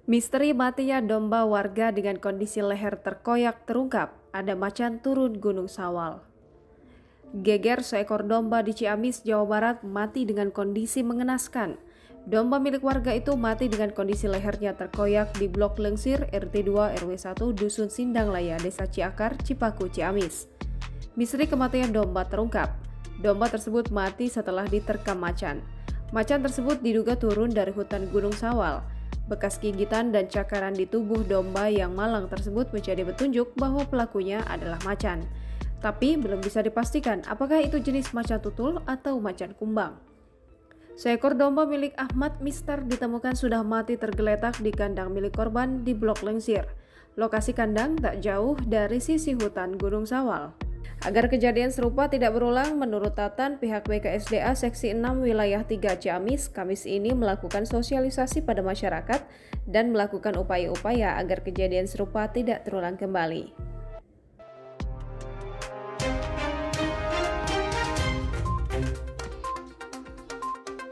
Misteri matinya domba warga dengan kondisi leher terkoyak terungkap. Ada macan turun Gunung Sawal. Geger seekor domba di Ciamis, Jawa Barat mati dengan kondisi mengenaskan. Domba milik warga itu mati dengan kondisi lehernya terkoyak di Blok Lengsir RT 2 RW 1 Dusun Sindanglaya, Desa Ciakar, Cipaku, Ciamis. Misteri kematian domba terungkap. Domba tersebut mati setelah diterkam macan. Macan tersebut diduga turun dari hutan Gunung Sawal. Bekas gigitan dan cakaran di tubuh domba yang malang tersebut menjadi petunjuk bahwa pelakunya adalah macan. Tapi belum bisa dipastikan apakah itu jenis macan tutul atau macan kumbang. Seekor domba milik Ahmad Mister ditemukan sudah mati tergeletak di kandang milik korban di Blok Lengsir. Lokasi kandang tak jauh dari sisi hutan Gunung Sawal. Agar kejadian serupa tidak berulang, menurut Tatan, pihak BKSDA Seksi 6 Wilayah 3 Ciamis, Kamis ini melakukan sosialisasi pada masyarakat dan melakukan upaya-upaya agar kejadian serupa tidak terulang kembali.